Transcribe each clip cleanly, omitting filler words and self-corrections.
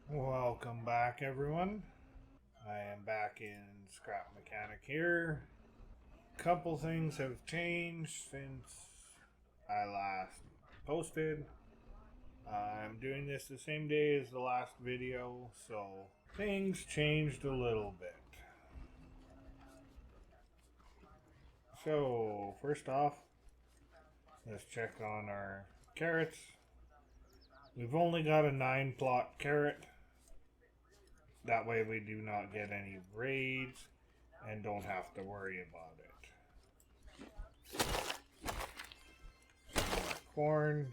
Welcome back, everyone. I am back in Scrap Mechanic here. Couple things have changed since I last posted. I'm doing this the same day as the last video, so things changed a little bit. So, first off, let's check on our carrots. We've only got a 9 plot carrot. That way, we do not get any raids and don't have to worry about it. Corn.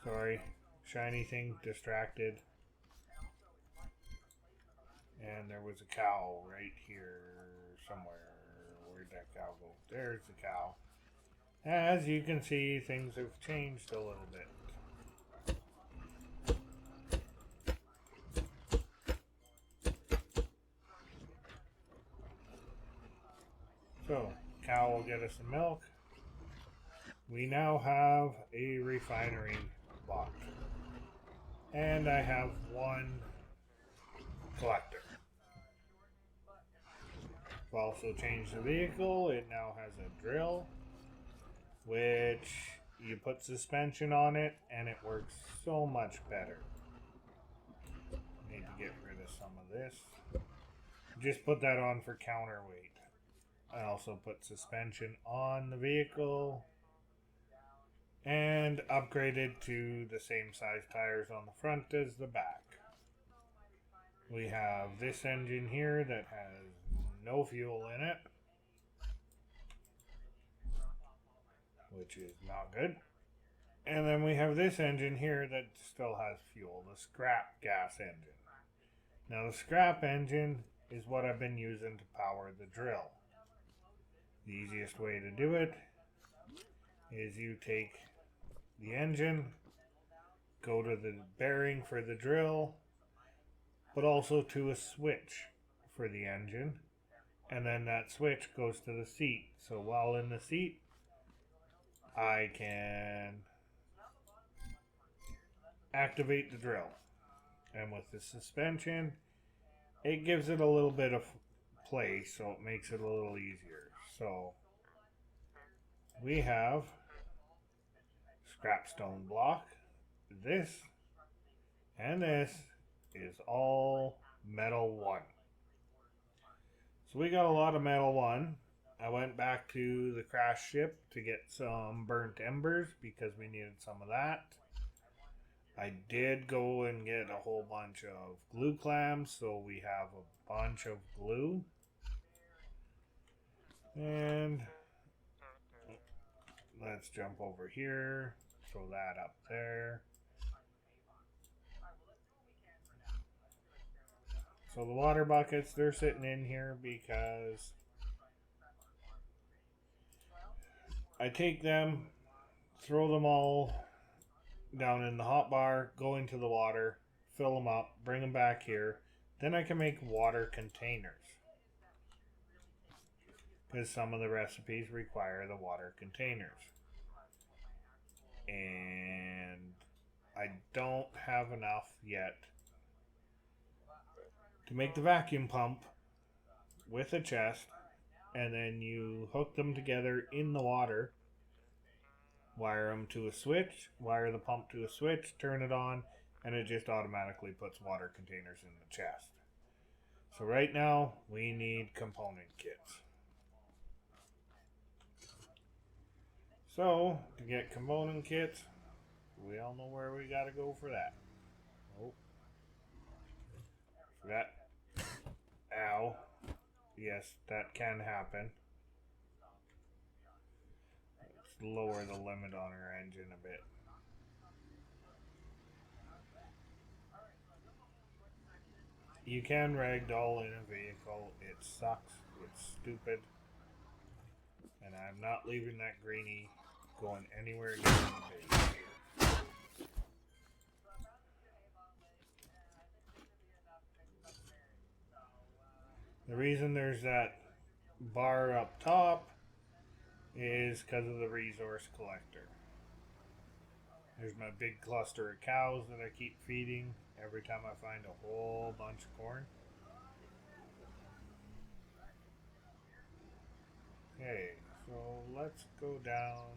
Sorry. Shiny thing distracted. And there was a cow right here somewhere. Where'd that cow go? There's the cow. As you can see, things have changed a little bit. So, cow will get us some milk. We now have a refinery bot. And I have one collector. I've also changed the vehicle. It now has a drill, which you put suspension on it and it works so much better. Need to get rid of some of this. Just put that on for counterweight. I also put suspension on the vehicle and upgraded to the same size tires on the front as the back. We have this engine here that has no fuel in it, which is not good. And then we have this engine here that still has fuel, the scrap gas engine. Now, the scrap engine is what I've been using to power the drill. The easiest way to do it is you take the engine, go to the bearing for the drill, but also to a switch for the engine, and then that switch goes to the seat. So while in the seat, I can activate the drill. And with the suspension, it gives it a little bit of play, so it makes it a little easier. So we have scrap stone block. This and this is all metal 1. So we got a lot of metal 1. I went back to the crash ship to get some burnt embers because we needed some of that. I did go and get a whole bunch of glue clams, so we have a bunch of glue. And let's jump over here, throw that up there. So the water buckets, they're sitting in here because I take them, throw them all down in the hot bar, go into the water, fill them up, bring them back here. Then I can make water containers because some of the recipes require the water containers. And I don't have enough yet to make the vacuum pump with a chest, and then you hook them together in the water, wire them to a switch, wire the pump to a switch, turn it on, and it just automatically puts water containers in the chest. So right now we need component kits. So to get component kits, we all know where we gotta go for that. Oh, forgot. Ow. Yes, that can happen. Let's lower the limit on our engine a bit. You can ragdoll in a vehicle. It sucks. It's stupid. And I'm not leaving that greenie going anywhere near the base. The reason there's that bar up top is because of the resource collector. There's my big cluster of cows that I keep feeding every time I find a whole bunch of corn. Okay, so let's go down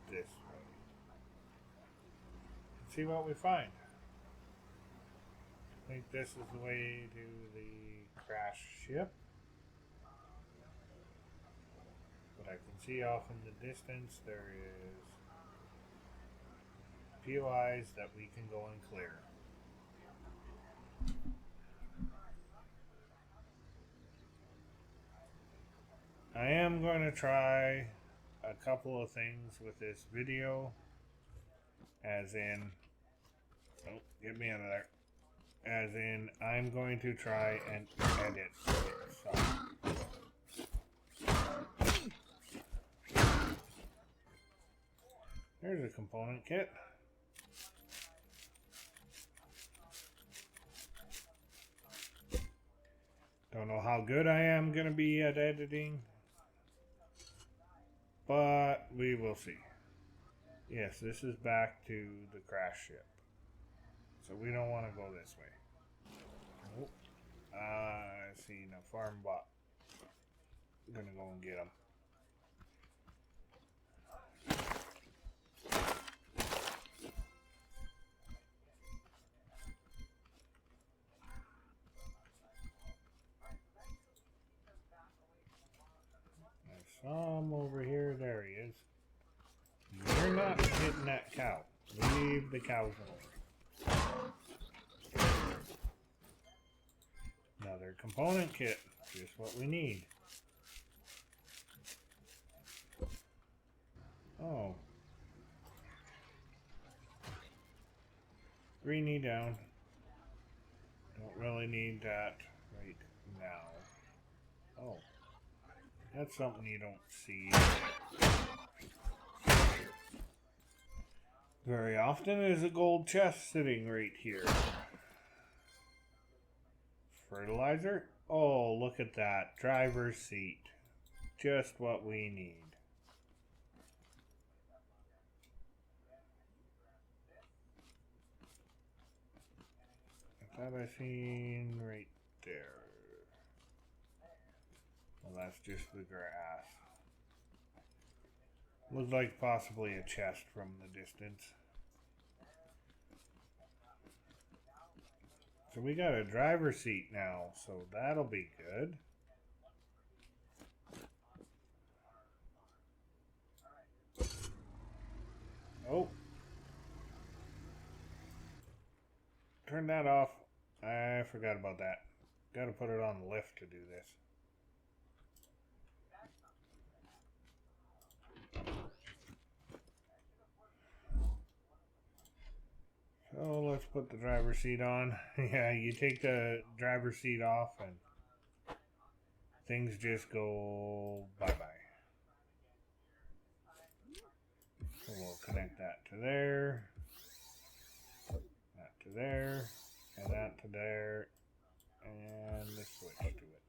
this way and see what we find. I think this is the way to the crash ship. But I can see off in the distance there is POIs that we can go and clear. I am going to try a couple of things with this video, as in, oh, get me out of there. As in, I'm going to try and edit it. So. There's a component kit. Don't know how good I am going to be at editing, but we will see. Yes, this is back to the crash ship. So we don't want to go this way. Oh, I see a farm bot. I'm gonna go and get him. I saw him over here. There he is. You're not hitting that cow. Leave the cows alone. Another component kit. Just what we need. Oh. Greenie down. Don't really need that right now. Oh. That's something you don't see very often. Is a gold chest sitting right here. Fertilizer? Oh, look at that. Driver's seat. Just what we need. I thought I seen right there. Well, that's just the grass. Looks like possibly a chest from the distance. So we got a driver's seat now, so that'll be good. Oh. Turn that off. I forgot about that. Got to put it on the lift to do this. So let's put the driver's seat on. Yeah, you take the driver's seat off and things just go bye-bye. So we'll connect that to there, that to there, and that to there, and the switch to it.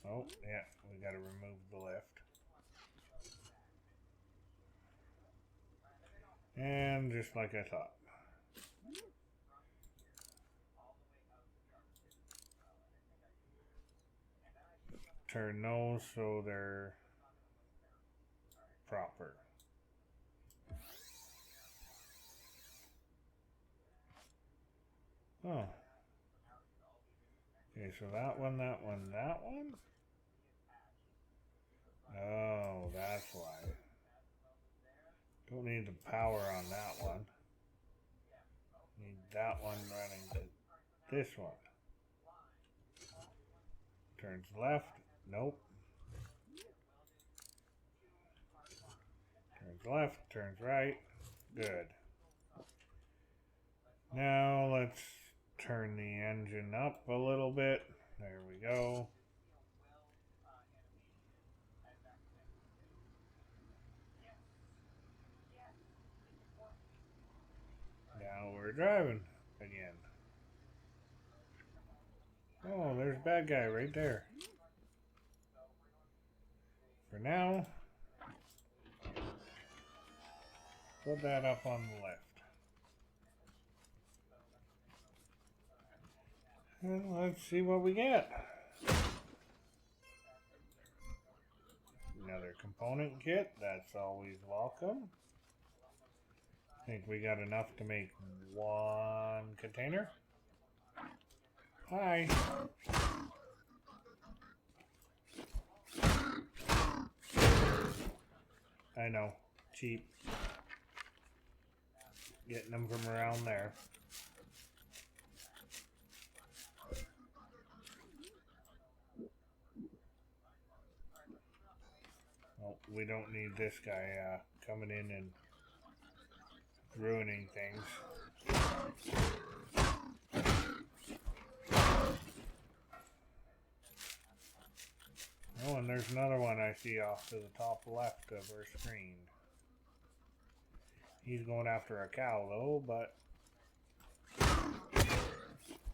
Oh, yeah, we got to remove the lift. And just like I thought. Turn those so they're proper. Oh. Okay, so that one, that one, that one? Oh, that's why. Don't need the power on that one. Need that one running to this one. Turns left. Nope. Turns left. Turns right. Good. Now let's turn the engine up a little bit. There we go. Now we're driving again. Oh, there's a bad guy right there. For now, put that up on the left. And let's see what we get. Another component kit, that's always welcome. I think we got enough to make one container. Hi. I know, cheap. Getting them from around there. Well, we don't need this guy coming in and ruining things. Oh, and there's another one I see off to the top left of our screen. He's going after a cow though, but...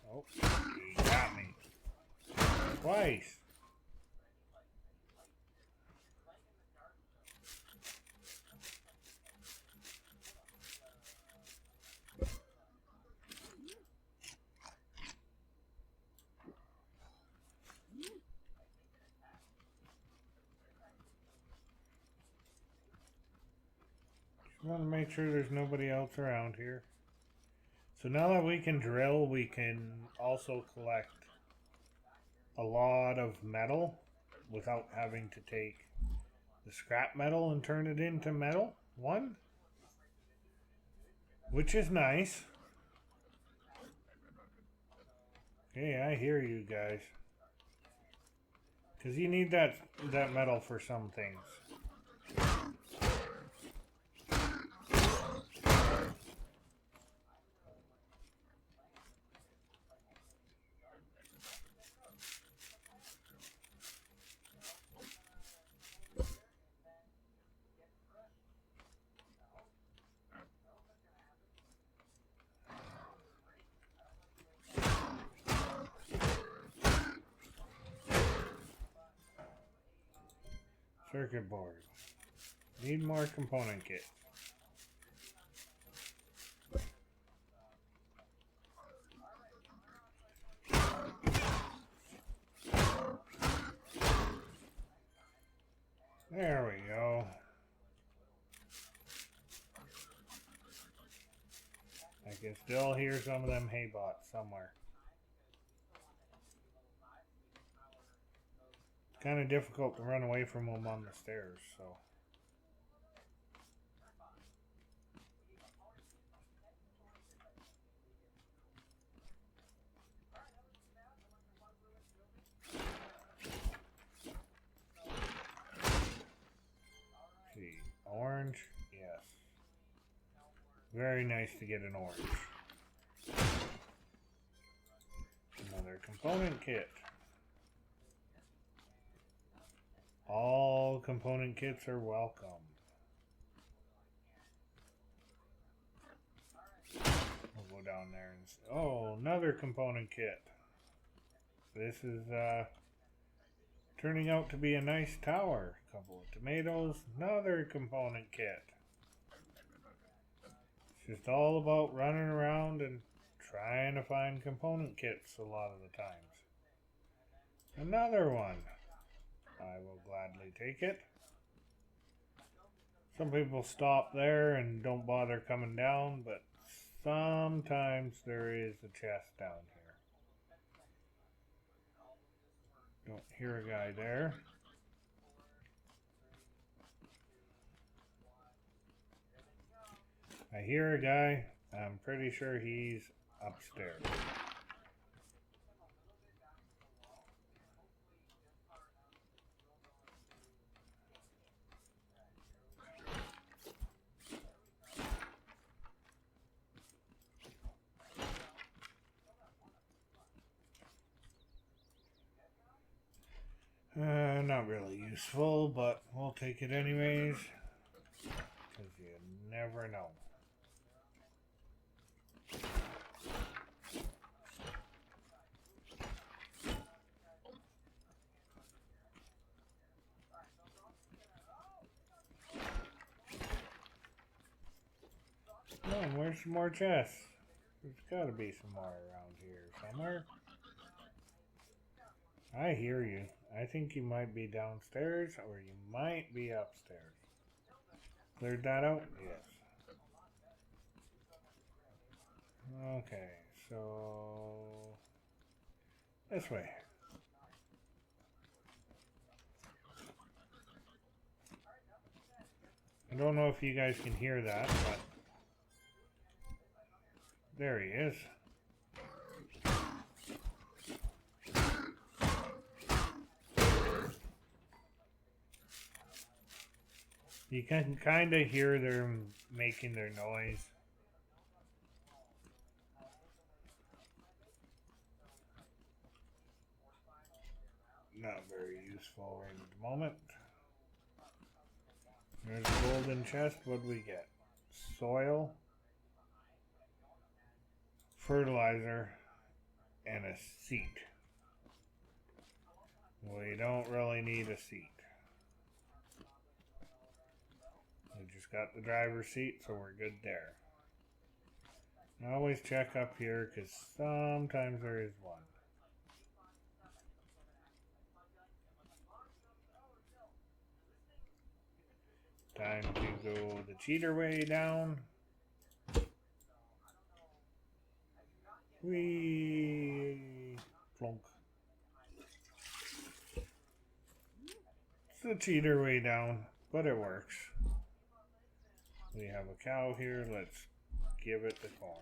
Oh, he got me. Twice. Just want to make sure there's nobody else around here. So now that we can drill, we can also collect a lot of metal without having to take the scrap metal and turn it into metal. One. Which is nice. Okay, I hear you guys. Because you need that metal for some things. Circuit board. Need more component kit. There we go. I can still hear some of them hay bots somewhere. Kind of difficult to run away from them on the stairs, so. Let's see, orange, yes. Very nice to get an orange. Another component kit. All component kits are welcome. We'll go down there and oh, another component kit. This is turning out to be a nice tower. A couple of tomatoes, another component kit. It's just all about running around and trying to find component kits a lot of the times. Another one. I will gladly take it. Some people stop there and don't bother coming down, but sometimes there is a chest down here. Don't hear a guy there. I hear a guy. I'm pretty sure he's upstairs. Not really useful, but we'll take it anyways. Because you never know. on, where's some more chests? There's gotta be some more around here somewhere. I hear you. I think you might be downstairs or you might be upstairs. Cleared that out? Yes. Okay, so this way. I don't know if you guys can hear that, but there he is. You can kind of hear them making their noise. Not very useful right at the moment. There's a golden chest. What do we get? Soil, fertilizer, and a seat. We don't really need a seat. We just got the driver's seat, so we're good there. I always check up here because sometimes there is one. Time to go the cheater way down. Whee! Plunk. It's the cheater way down, but it works. We have a cow here. Let's give it the corn.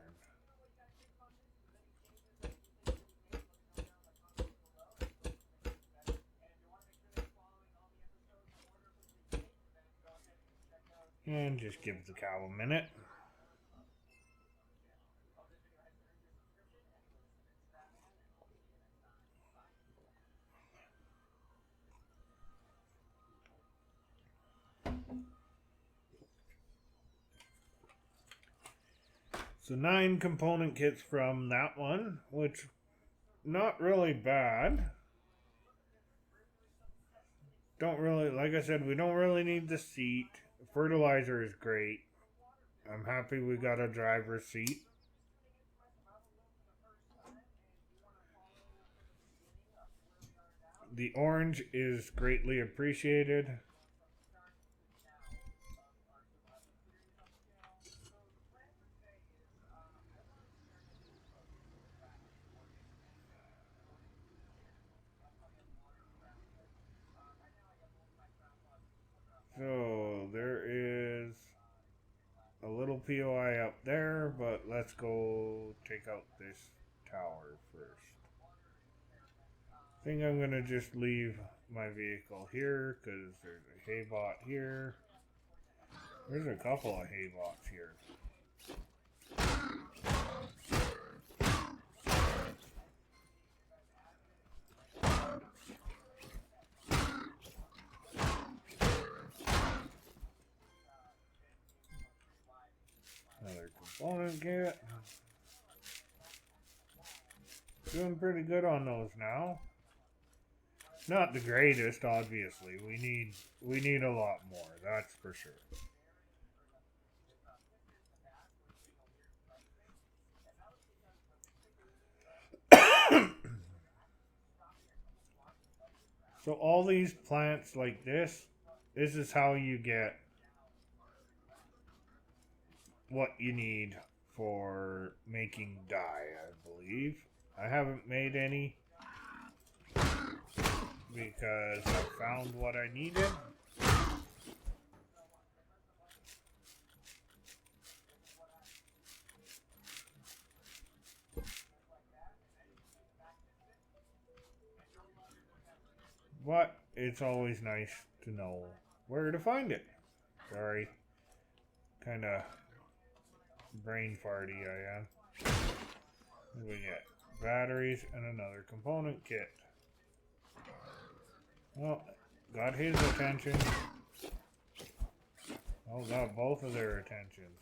And just give the cow a minute. So 9 component kits from that one, which not really bad. Don't really, like I said, we don't really need the seat. Fertilizer is great. I'm happy we got a driver's seat. The orange is greatly appreciated. So there is a little POI up there, but let's go take out this tower first. I think I'm gonna just leave my vehicle here because there's a hay bot here. There's a couple of hay bots here. Another component kit. Doing pretty good on those now. Not the greatest, obviously. We need a lot more, that's for sure. So all these plants like this is how you get what you need for making dye, I believe. I haven't made any because I found what I needed. But it's always nice to know where to find it. Sorry. Kind of brain farty I am. What do we get? Batteries and another component kit. Well, got his attention. Oh, got both of their attentions.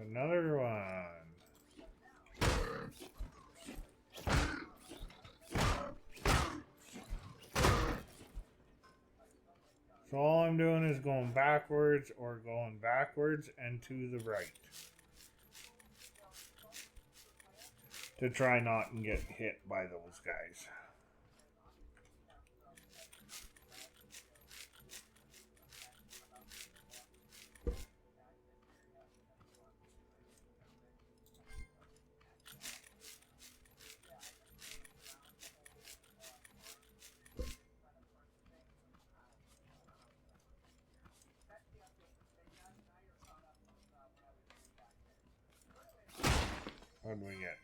Another one. So all I'm doing is going backwards or going backwards and to the right. To try not and get hit by those guys. What do we get?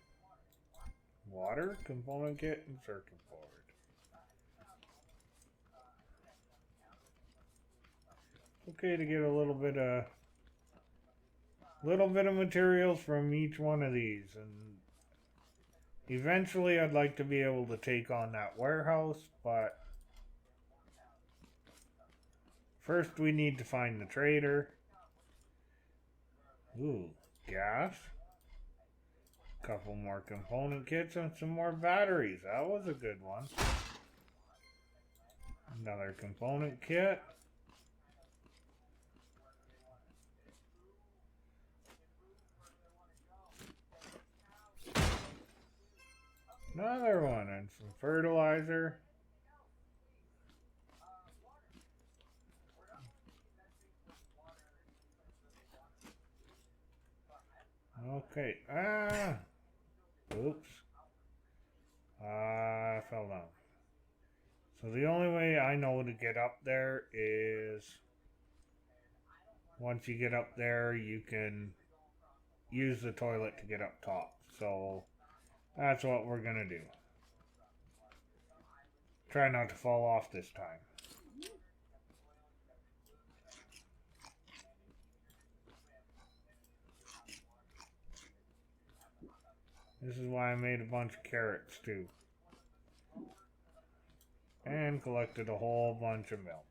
Water, component kit, and circuit board. Okay to get a little bit of materials from each one of these, and eventually I'd like to be able to take on that warehouse, but first we need to find the trader. Ooh, gas. Couple more component kits and some more batteries. That was a good one. Another component kit. Another one and some fertilizer. Okay. Oops. I fell down. So the only way I know to get up there is once you get up there, you can use the toilet to get up top. So that's what we're gonna do. Try not to fall off this time. This is why I made a bunch of carrots too. And collected a whole bunch of milk.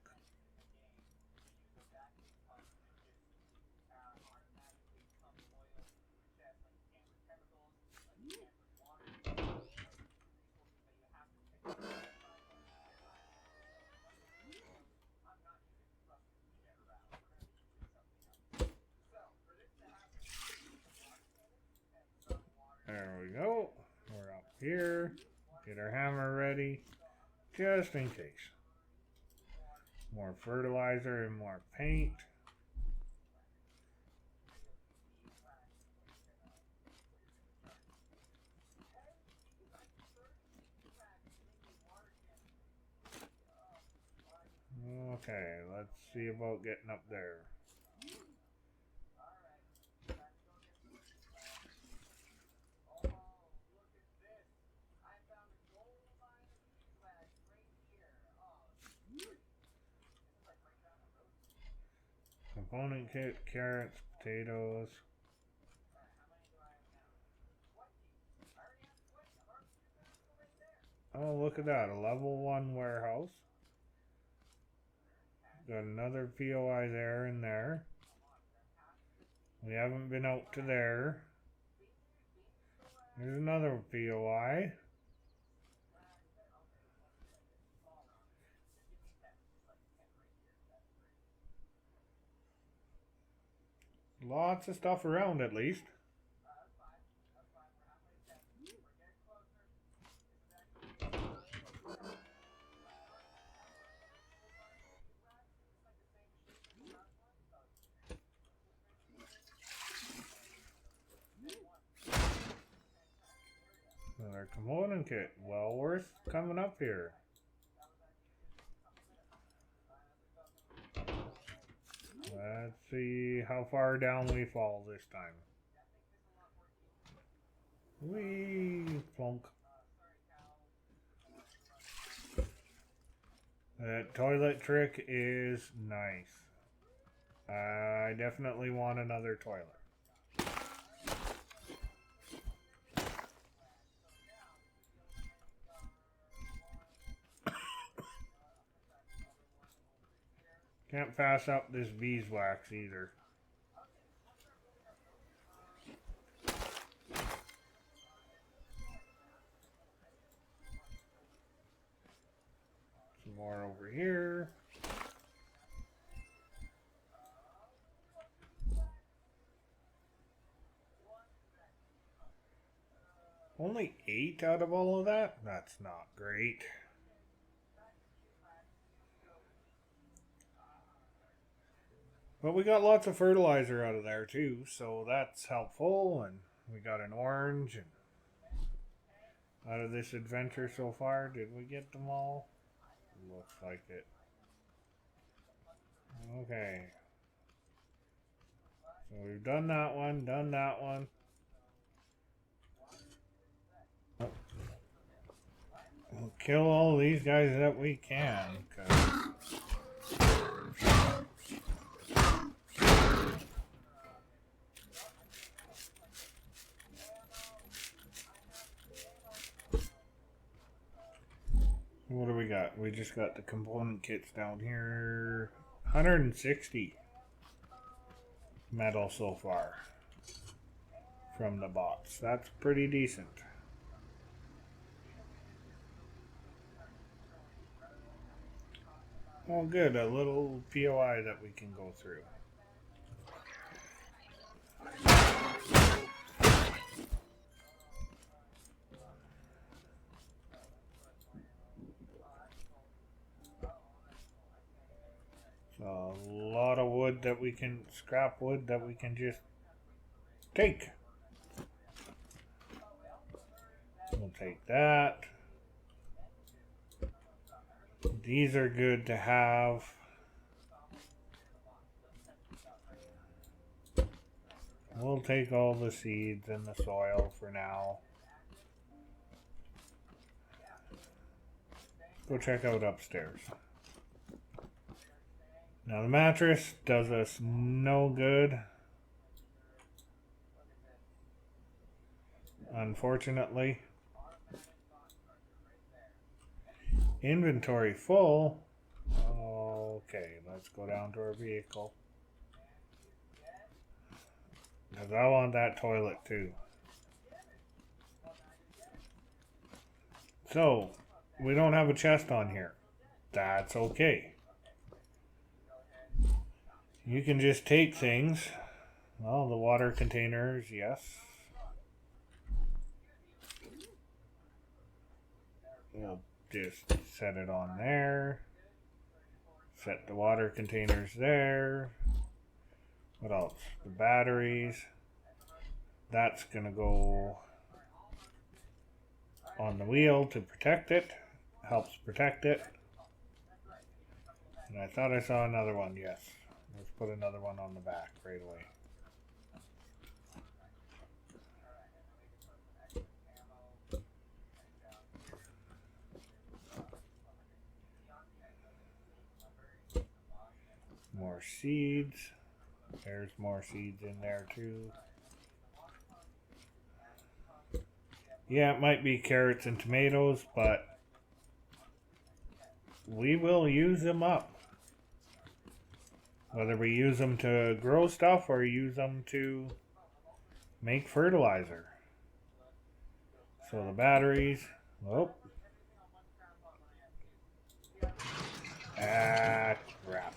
There we go. We're up here. Get our hammer ready. Just in case. More fertilizer and more paint. Okay, let's see about getting up there. Component kit, carrots, potatoes. Oh, look at that, a level 1 warehouse. Got another POI there and there. We haven't been out to there. There's another POI. Lots of stuff around at least. Another component kit. Well worth coming up here. Let's see how far down we fall this time. Whee! Plunk. That toilet trick is nice. I definitely want another toilet. Can't pass up this beeswax either. Some more over here. Only 8 out of all of that? That's not great. But we got lots of fertilizer out of there too, so that's helpful. And we got an orange. And out of this adventure so far, did we get them all? Looks like it. Okay. So we've done that one, done that one. We'll kill all these guys that we can. What do we got? We just got the component kits down here. 160 metal so far from the bots. That's pretty decent. Oh good, a little POI that we can go through. A lot of wood that we can, scrap wood that we can just take. We'll take that. These are good to have. We'll take all the seeds and the soil for now. Go check out upstairs. Now the mattress does us no good. Unfortunately. Inventory full. Okay, let's go down to our vehicle. Because I want that toilet too. So, we don't have a chest on here. That's okay. You can just take things. Well, the water containers, yes. We'll just set it on there. Set the water containers there. What else? The batteries. That's gonna go on the wheel to protect it. Helps protect it. And I thought I saw another one, yes. Let's put another one on the back right away. More seeds. There's more seeds in there too. Yeah, it might be carrots and tomatoes, but we will use them up. Whether we use them to grow stuff or use them to make fertilizer. So the batteries. Oh. Ah, crap.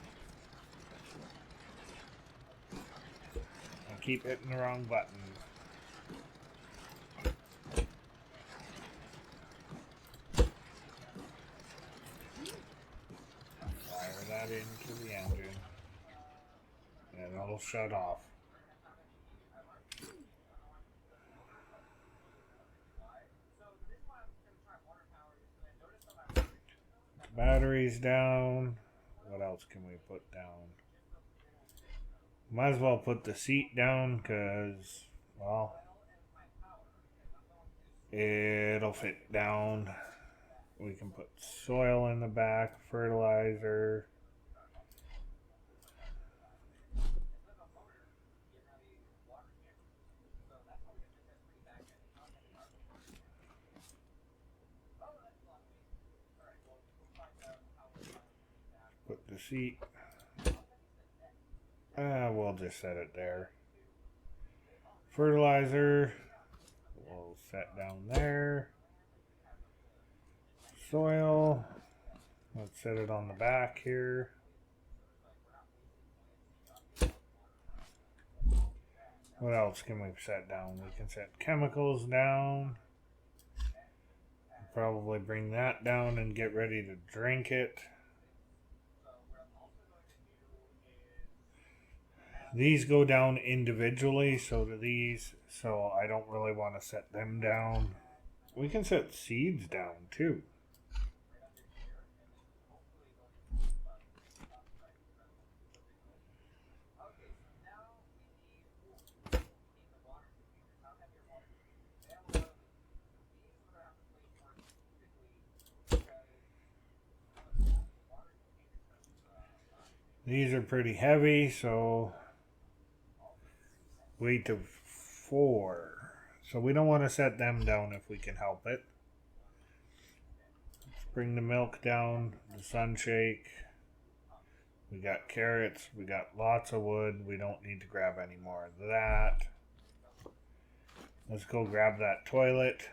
I keep hitting the wrong button. Fire that into the engine. And it'll shut off. Batteries down. What else can we put down? Might as well put the seat down because, well, it'll fit down. We can put soil in the back, fertilizer. Put the seat. We'll just set it there. Fertilizer. We'll set down there. Soil. Let's set it on the back here. What else can we set down? We can set chemicals down. Probably bring that down and get ready to drink it. These go down individually, so do these, so I don't really want to set them down. We can set seeds down too. These are pretty heavy, so weight of 4. So we don't want to set them down if we can help it. Let's bring the milk down, the sunshake. We got carrots, we got lots of wood. We don't need to grab any more of that. Let's go grab that toilet,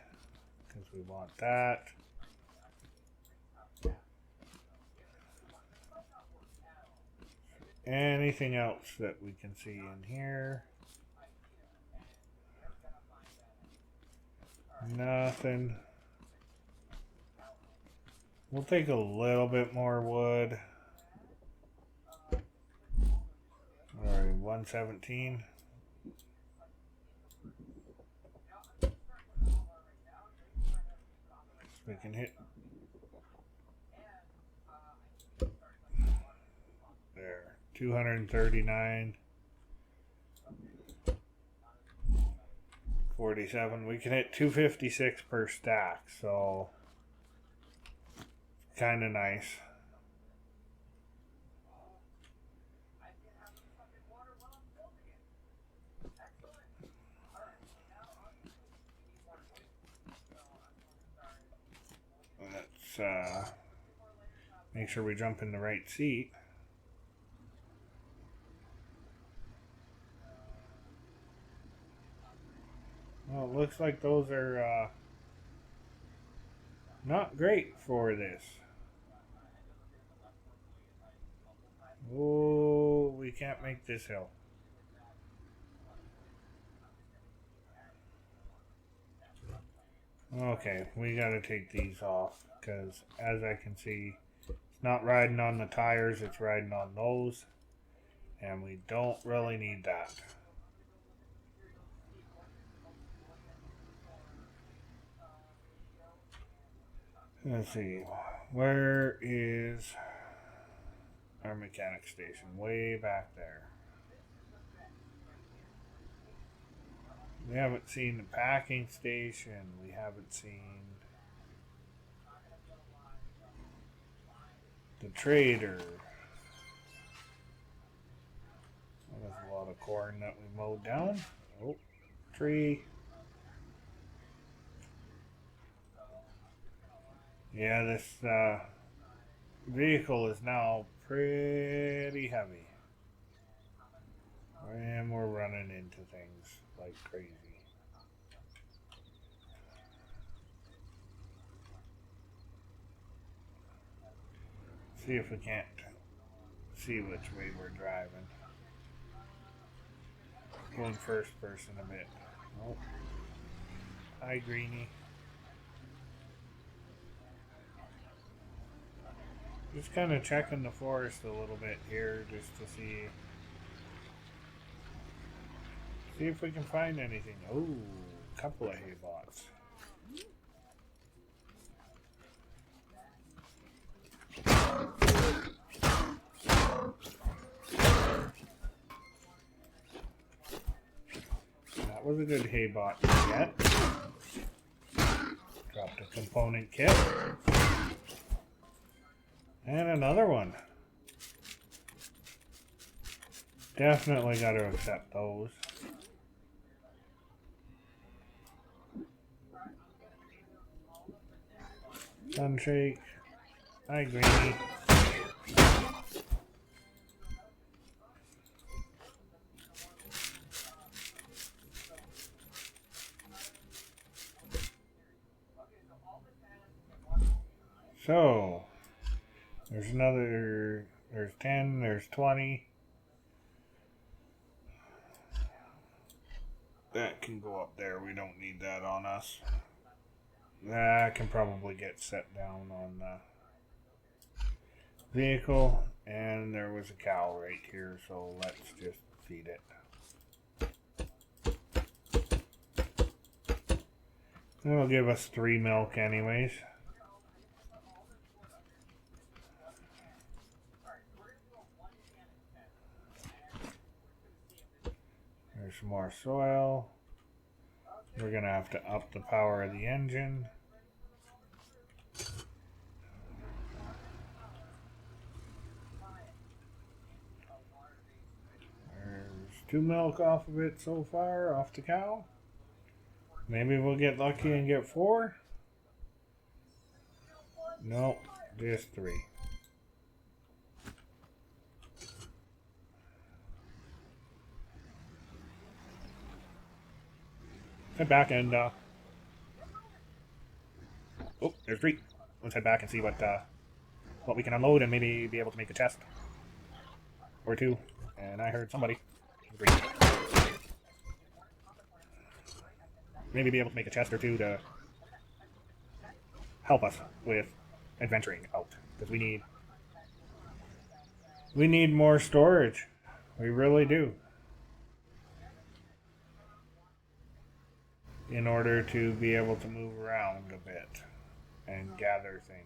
because we want that. Anything else that we can see in here? Nothing. We'll take a little bit more wood. Alright, 117. We can hit. There. 239. 47. We can hit 256 per stack, so kind of nice. Let's make sure we jump in the right seat. Well, it looks like those are not great for this. Oh, we can't make this hill. Okay, we gotta take these off, because as I can see, it's not riding on the tires, it's riding on those, and we don't really need that. Let's see, where is our mechanic station? Way back there. We haven't seen the packing station. We haven't seen the trader. Well, there's a lot of corn that we mowed down. Oh, tree. Yeah, this vehicle is now pretty heavy. And we're running into things like crazy. See if we can't see which way we're driving. Going first person a bit. Oh. Hi, Greenie. Just kind of checking the forest a little bit here just to see if we can find anything. Oh, a couple of hay bots. That was a good hay bot to get. Dropped a component kit. And another one. Definitely got to accept those. Sunshake. Hi, Greenie. So, there's another, there's 10, there's 20. That can go up there. We don't need that on us. That can probably get set down on the vehicle. And there was a cow right here, so let's just feed it. It'll give us 3 milk anyways. There's some more soil. We're going to have to up the power of the engine. There's 2 milk off of it so far, off the cow. Maybe we'll get lucky and get 4. Nope, just 3. Head back and oh, there's 3. Let's head back and see what we can unload and maybe be able to make a chest or 2. And I heard somebody. 3. Maybe be able to make a chest or 2 to help us with adventuring out, because we need more storage. We really do, in order to be able to move around a bit and gather things.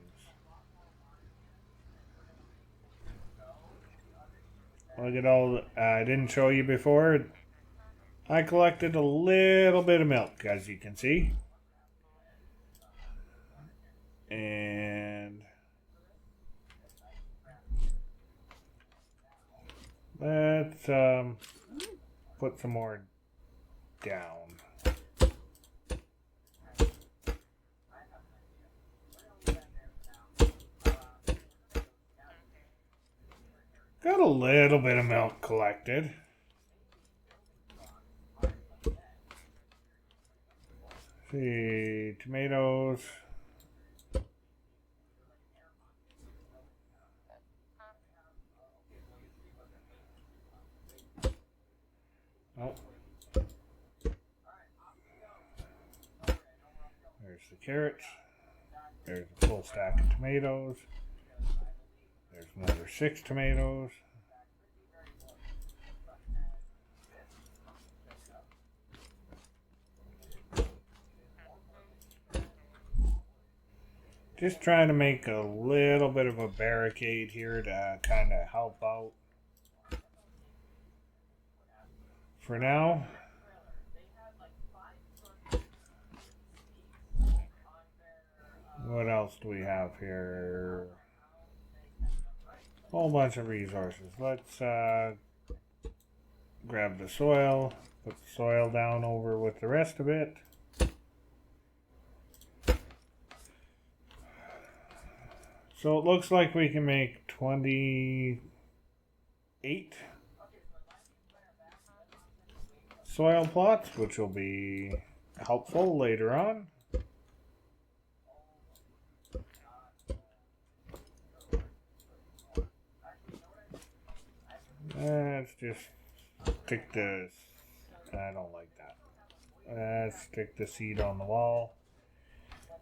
Look at all. I didn't show you before. I collected a little bit of milk, as you can see. And let's put some more down. Got a little bit of milk collected. See, tomatoes. Oh. There's the carrots. There's a full stack of tomatoes. There's another 6 tomatoes. Just trying to make a little bit of a barricade here to kind of help out. For now. What else do we have here? Whole bunch of resources. Let's grab the soil, put the soil down over with the rest of it. So it looks like we can make 28 soil plots, which will be helpful later on. Let's just stick this. I don't like that. Let's stick the seat on the wall.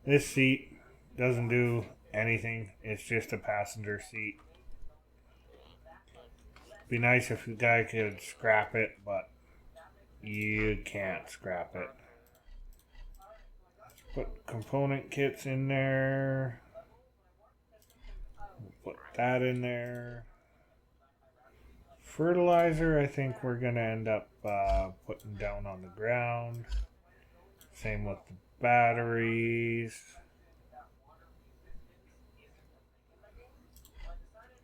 This seat doesn't do anything. It's just a passenger seat. Be nice if the guy could scrap it, but you can't scrap it. Let's put component kits in there. We'll put that in there. Fertilizer, I think we're going to end up putting down on the ground. Same with the batteries.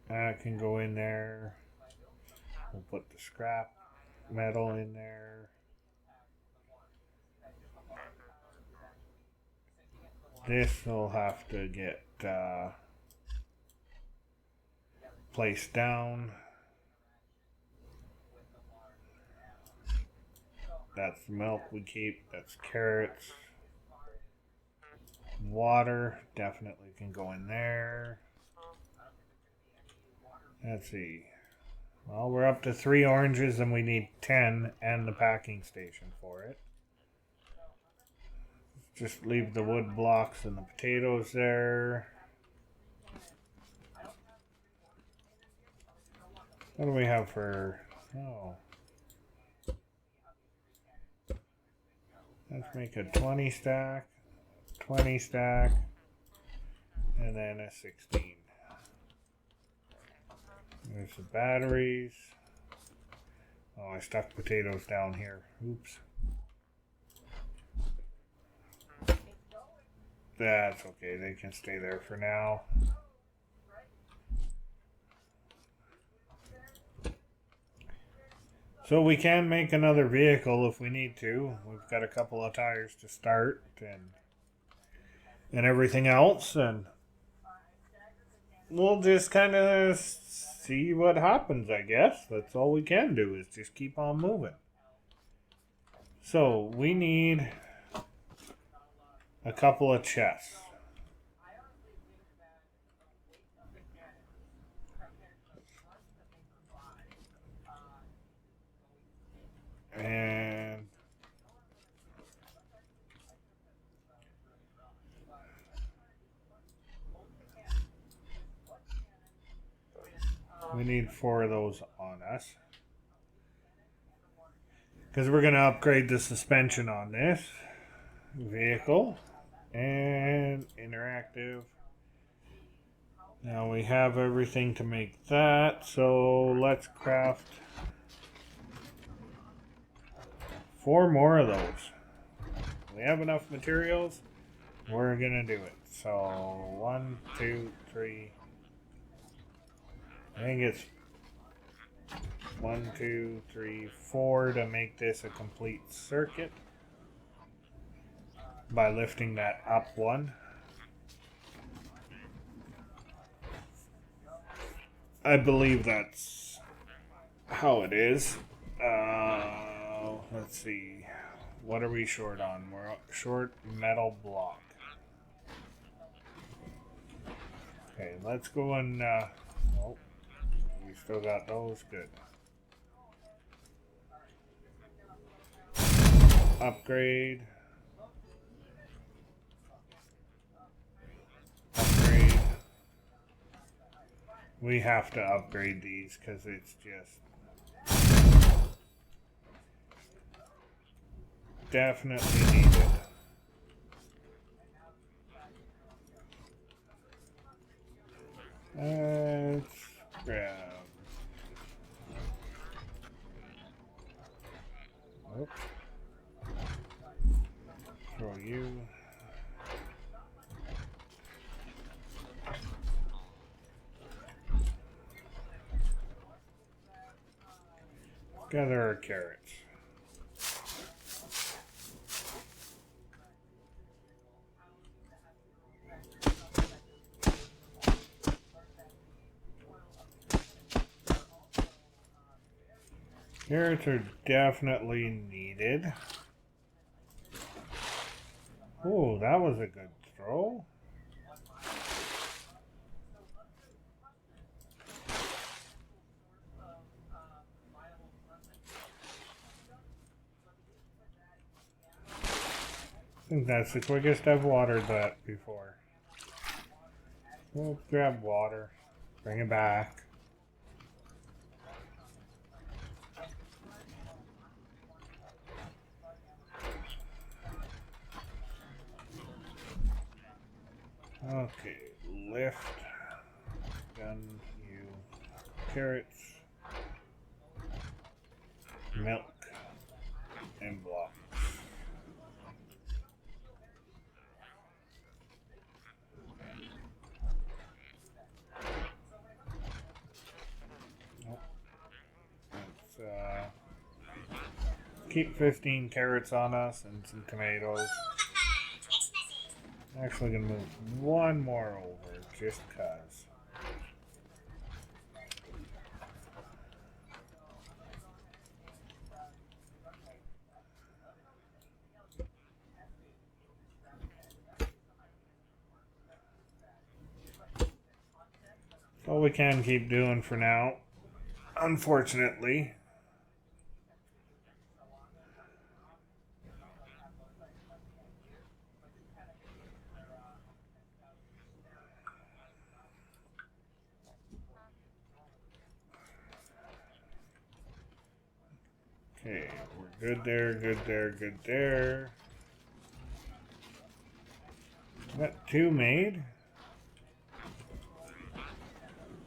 That can go in there. We'll put the scrap metal in there. This will have to get placed down. That's the milk we keep. That's carrots. Water definitely can go in there. Let's see. Well, we're up to 3 oranges and we need 10 and the packing station for it. Just leave the wood blocks and the potatoes there. What do we have for... Oh. Let's make a 20 stack, 20 stack, and then a 16. There's the batteries. Oh, I stuck potatoes down here. Oops. That's okay, they can stay there for now. So we can make another vehicle if we need to. We've got a couple of tires to start and everything else, and we'll just kind of see what happens, I guess. That's all we can do is just keep on moving. So we need a couple of chests. And we need 4 of those on us. Because we're going to upgrade the suspension on this vehicle. And interactive. Now we have everything to make that. So let's craft 4 more of those. We have enough materials. We're going to do it. So 1, 2, 3. I think it's 1, 2, 3, 4 to make this a complete circuit by lifting that up 1. I believe that's how it is. Let's see. What are we short on? We're short metal block. Okay, let's go and... oh, we still got those. Good. Upgrade. Upgrade. We have to upgrade these because it's just definitely needed. Let's grab. Oops. Throw you. Gather our carrots. Carrots are definitely needed. Oh, that was a good throw. I think that's the quickest I've watered that before. We'll grab water, bring it back. Okay, lift, gun, you, carrots, milk, and block. Nope. Let's keep 15 carrots on us and some tomatoes. I'm actually gonna move one more over just cause. All we can keep doing for now, unfortunately. Good there, good there, good there. Got 2 made.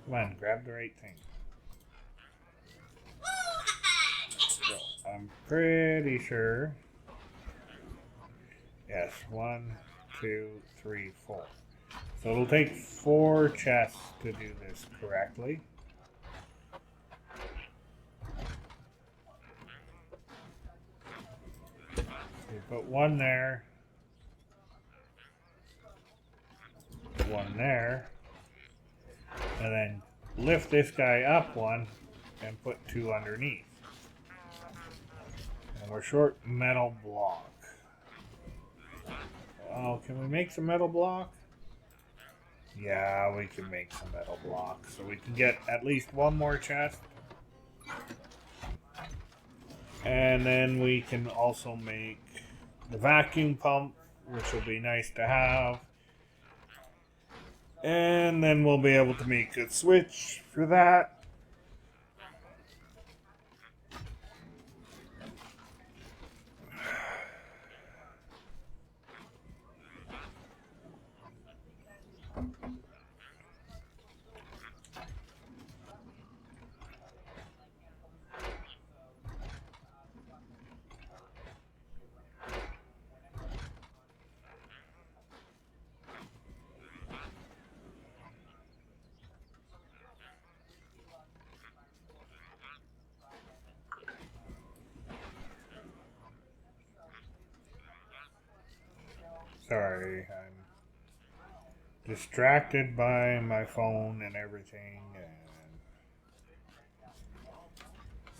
Come on, grab the right thing. So I'm pretty sure. Yes, 1, 2, 3, 4. So it'll take 4 chests to do this correctly. We put 1 there. 1 there. And then lift this guy up 1 and put 2 underneath. And we're short metal block. Oh, can we make some metal block? Yeah, we can make some metal block. So we can get at least 1 more chest. And then we can also make the vacuum pump, which will be nice to have. And then we'll be able to make a switch for that. Sorry, I'm distracted by my phone and everything. And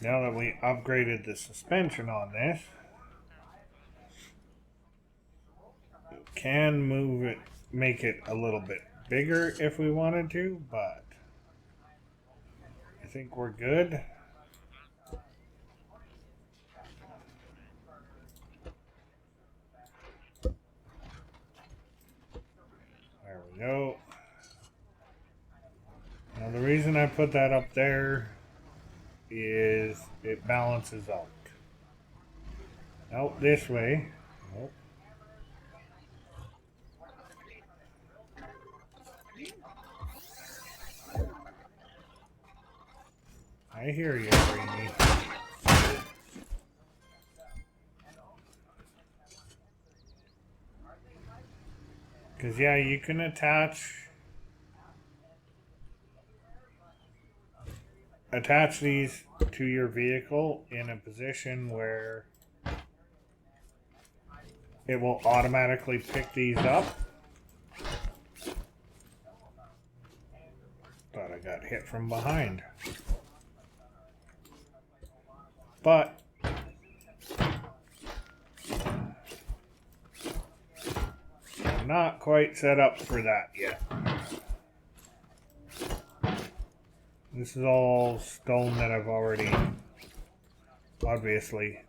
now that we upgraded the suspension on this, we can move it, make it a little bit bigger if we wanted to, but I think we're good. There we go. Now the reason I put that up there is it balances out. Out this way. Nope. I hear you, Brainy. Because, yeah, you can attach these to your vehicle in a position where it will automatically pick these up. Thought I got hit from behind. But I'm not quite set up for that yet. This is all stone that I've already obviously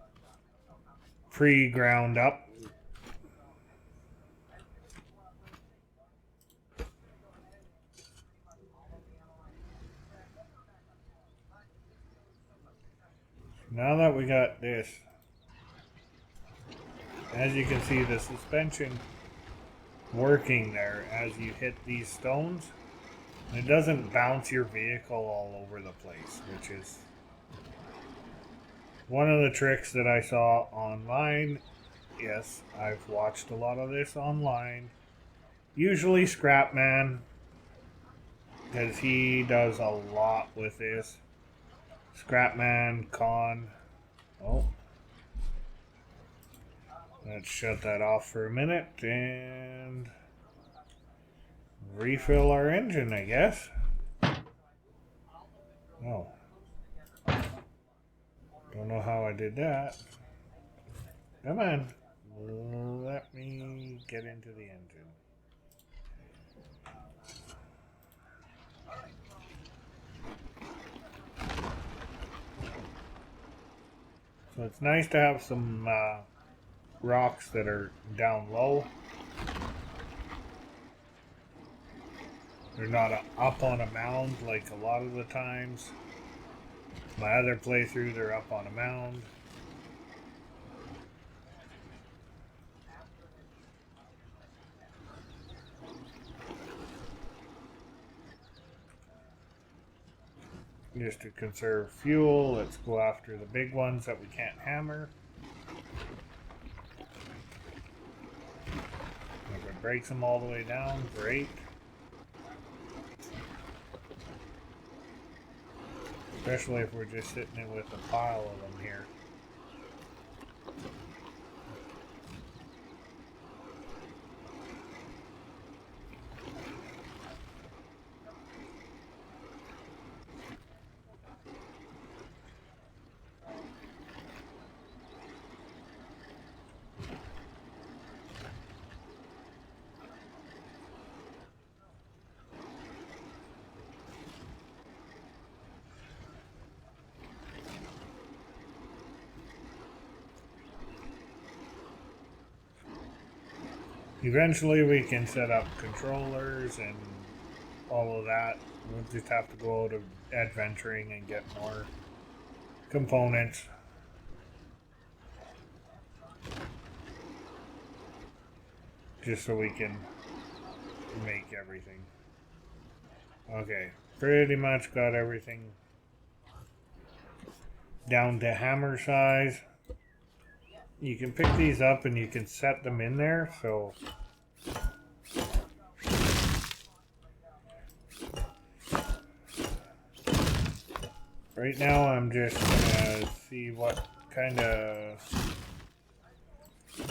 pre-ground up. Now that we got this, as you can see, the suspension working there as you hit these stones. It doesn't bounce your vehicle all over the place, which is one of the tricks that I saw online. Yes, I've watched a lot of this online. Usually Scrapman, because he does a lot with this. Scrapman, Con. Oh. Let's shut that off for a minute and refill our engine, I guess. Oh. Don't know how I did that. Come on. Let me get into the engine. So it's nice to have some rocks that are down low. They're not up on a mound like a lot of the times. My other playthrough, they're up on a mound. Just to conserve fuel, let's go after the big ones that we can't hammer. If it breaks them all the way down, great. Especially if we're just sitting in with a pile of them here. Eventually we can set up controllers and all of that. We'll just have to go out adventuring and get more components. Just so we can make everything. Okay, pretty much got everything down to hammer size. You can pick these up and you can set them in there, so right now I'm just gonna see what kind of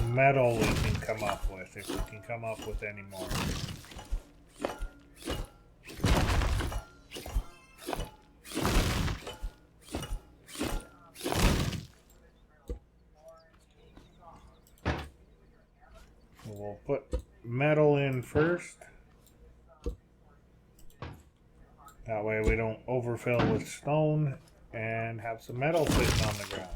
metal we can come up with, if we can come up with any more. We'll put metal in first. That way we don't overfill with stone and have some metal sitting on the ground.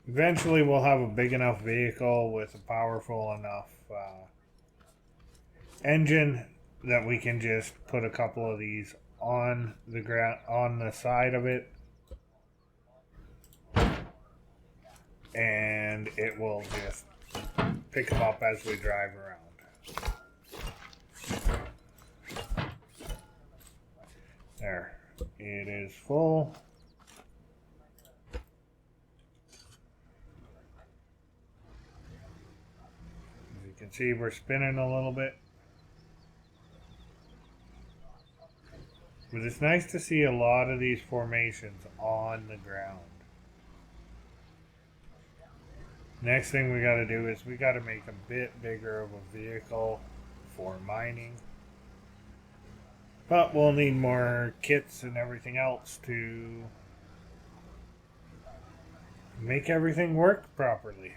Eventually we'll have a big enough vehicle with a powerful enough engine that we can just put a couple of these on the ground, on the side of it, and it will just pick them up as we drive around. There, it is full. As you can see, we're spinning a little bit. But it's nice to see a lot of these formations on the ground. Next thing we got to do is we got to make a bit bigger of a vehicle for mining. But we'll need more kits and everything else to make everything work properly.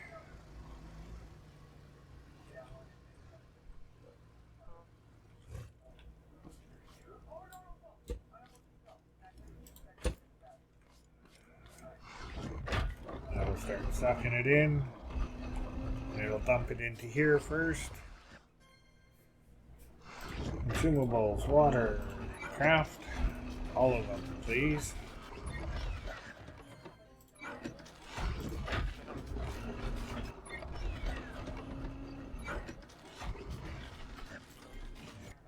Now we'll start sucking it in. It'll dump it into here first. Consumables, water, craft, all of them, please.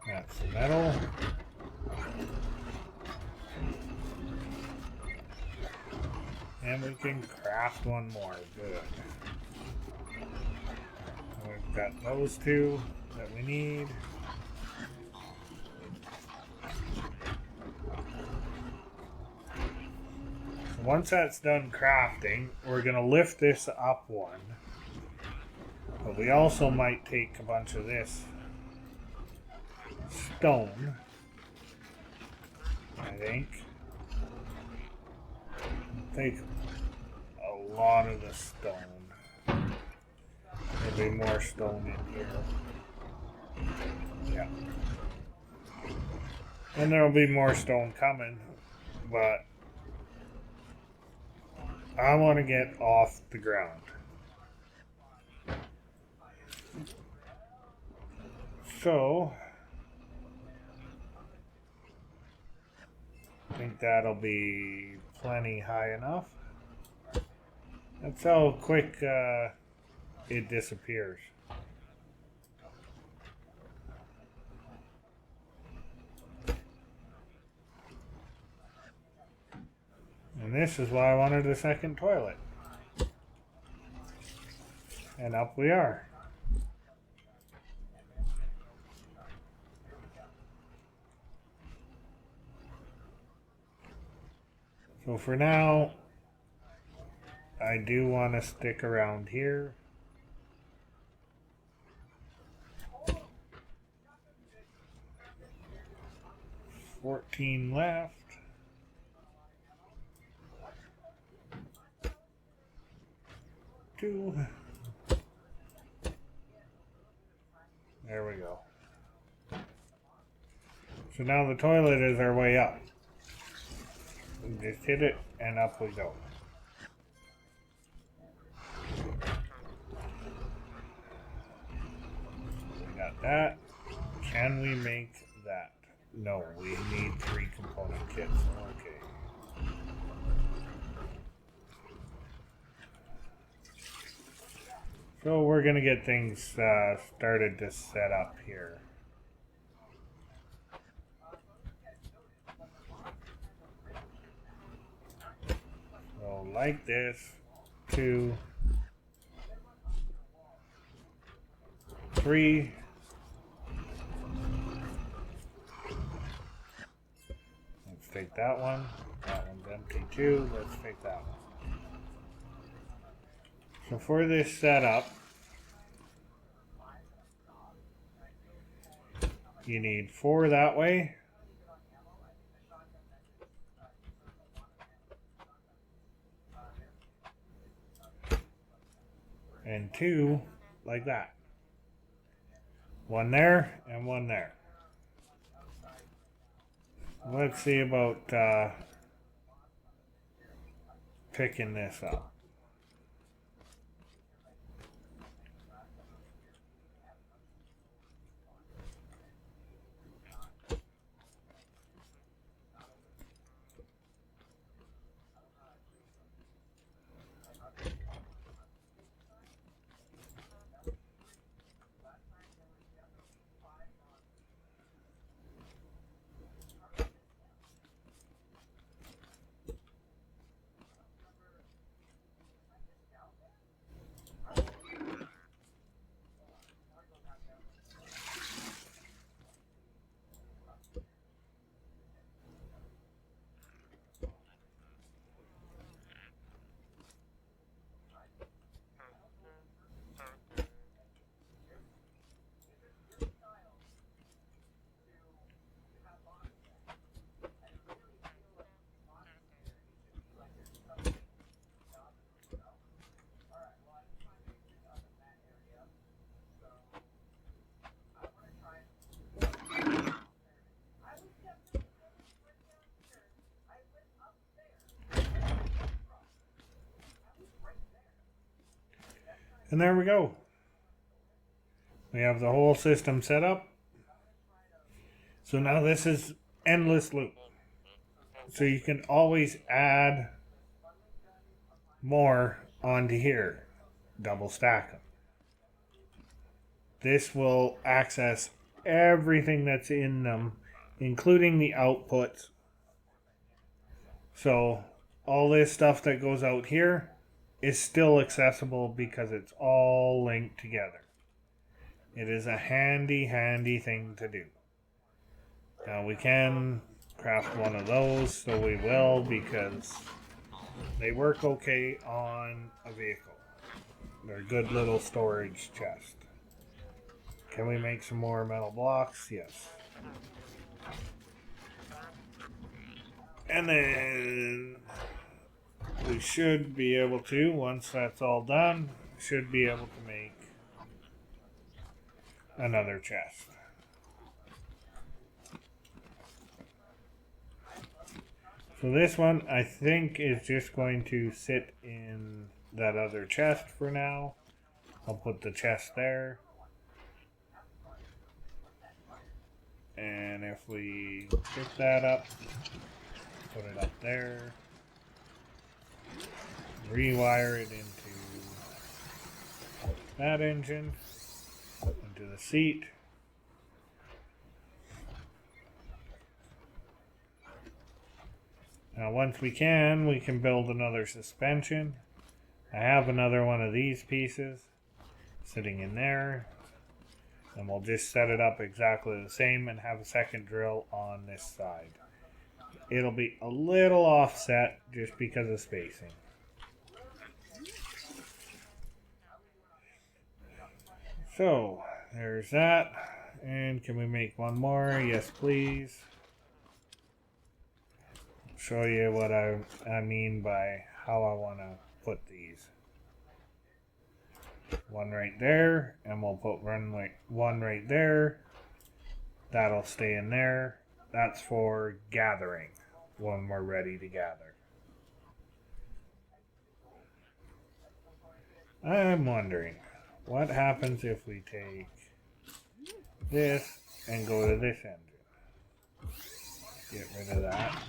That's the metal. And we can craft one more. Good. We've got those two that we need. Once that's done crafting, we're going to lift this up one. But we also might take a bunch of this stone, I think. Take a lot of the stone. There'll be more stone in here. Yeah. And there'll be more stone coming, but I want to get off the ground. So, I think that'll be plenty high enough. That's how quick it disappears. And this is why I wanted a second toilet. And up we are. So for now, I do want to stick around here. $14 left. Two. There we go. So now the toilet is our way up. We just hit it and up we go. We got that. Can we make that? No, we need 3 component kits. Okay. So we're going to get things started to set up here. So like this, 2, 3. Let's take that one. That one's empty too. Let's take that one. So for this setup, you need 4 that way. And 2 like that. 1 there and 1 there. Let's see about picking this up. And there we go. We have the whole system set up. So now this is endless loop. So you can always add more onto here. Double stack them. This will access everything that's in them, including the outputs. So all this stuff that goes out here is still accessible because it's all linked together. It is a handy thing to do. Now we can craft one of those, so we will, because they work okay on a vehicle. They're a good little storage chest. Can we make some more metal blocks? Yes. And then we should be able to, once that's all done, should be able to make another chest. So this one, I think, is just going to sit in that other chest for now. I'll put the chest there. And if we pick that up, put it up there, rewire it into that engine into the seat. Now once we can build another suspension. I have another one of these pieces sitting in there. And we'll just set it up exactly the same and have a second drill on this side. It'll be a little offset just because of spacing. So, there's that. And can we make one more? Yes, please. Show you what I mean by how I want to put these. One right there, and we'll put one right there. That'll stay in there. That's for gathering when we're ready to gather. I'm wondering, what happens if we take this and go to this engine? Get rid of that.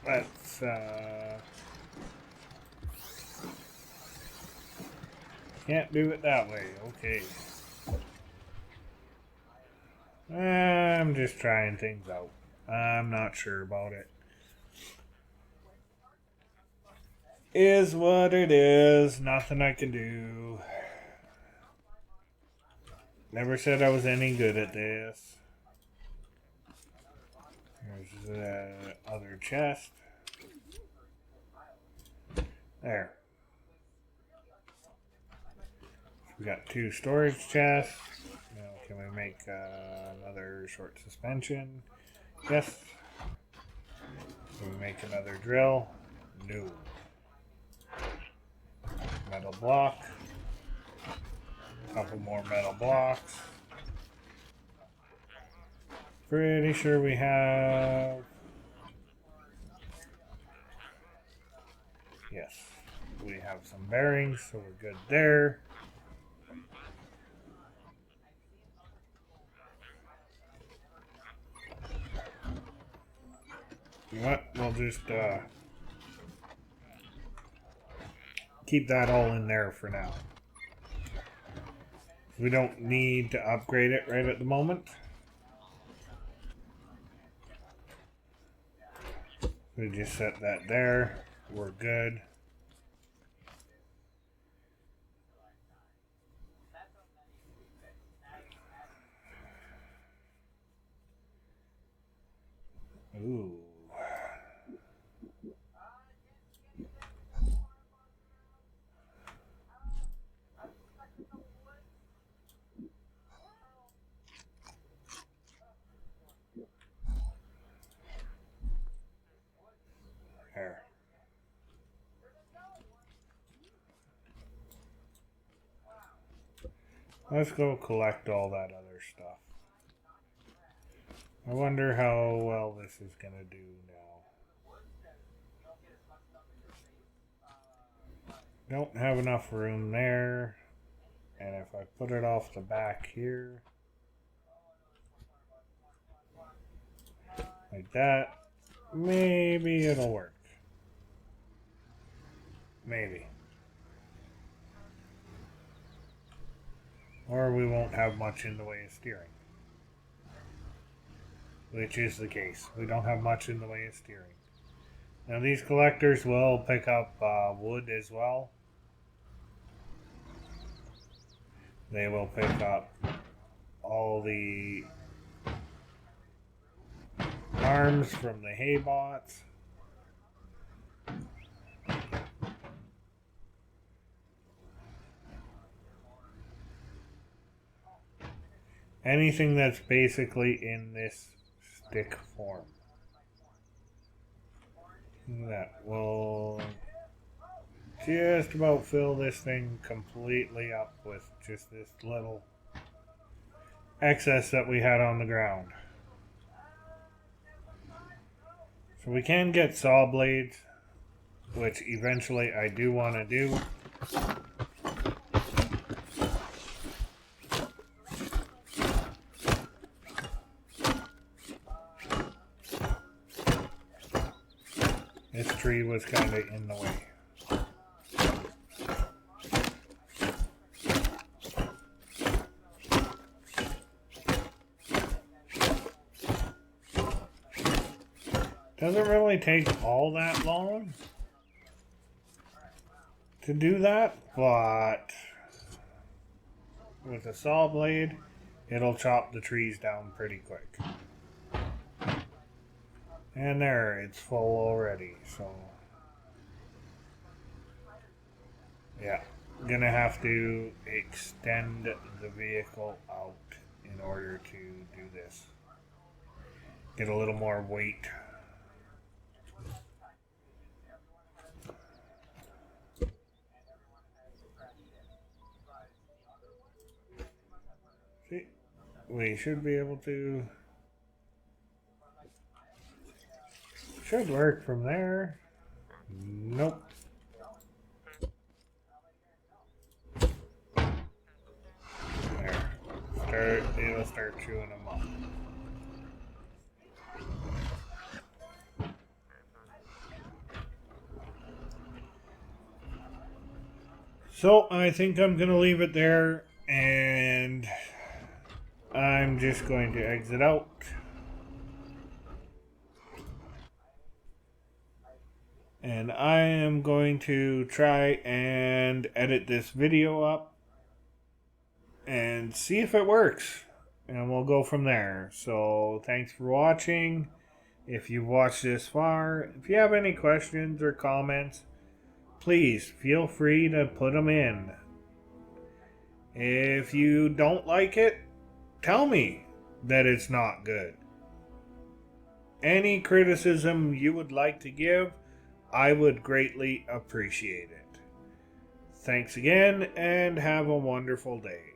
Let's can't do it that way. Okay. I'm just trying things out. I'm not sure about it. Is what it is. Nothing I can do. Never said I was any good at this. There's the other chest. There. We got 2 storage chests. Now, can we make another short suspension? Yes. Can we make another drill? No. Metal block. A couple more metal blocks. Pretty sure we have... Yes. We have some bearings, so we're good there. You know what? We'll just keep that all in there for now. We don't need to upgrade it right at the moment. We just set that there. We're good. Ooh. There. Let's go collect all that other stuff. I wonder how well this is going to do now. Don't have enough room there. And if I put it off the back here, like that, maybe it'll work. Maybe. Or we won't have much in the way of steering. Which is the case. We don't have much in the way of steering. Now these collectors will pick up wood as well. They will pick up all the arms from the hay bots. Anything that's basically in this stick form. That will just about fill this thing completely up with just this little excess that we had on the ground. So we can get saw blades, which eventually I do want to do. This tree was kind of in the way. Doesn't really take all that long to do that, but with a saw blade, it'll chop the trees down pretty quick. And there, it's full already, so yeah, gonna have to extend the vehicle out in order to do this. Get a little more weight. See, we should be able to. Should work from there. Nope. There. It'll start chewing them up. So I think I'm going to leave it there, and I'm just going to exit out. And I am going to try and edit this video up and see if it works. And we'll go from there. So thanks for watching. If you've watched this far, if you have any questions or comments, please feel free to put them in. If you don't like it, tell me that it's not good. Any criticism you would like to give, I would greatly appreciate it. Thanks again, and have a wonderful day.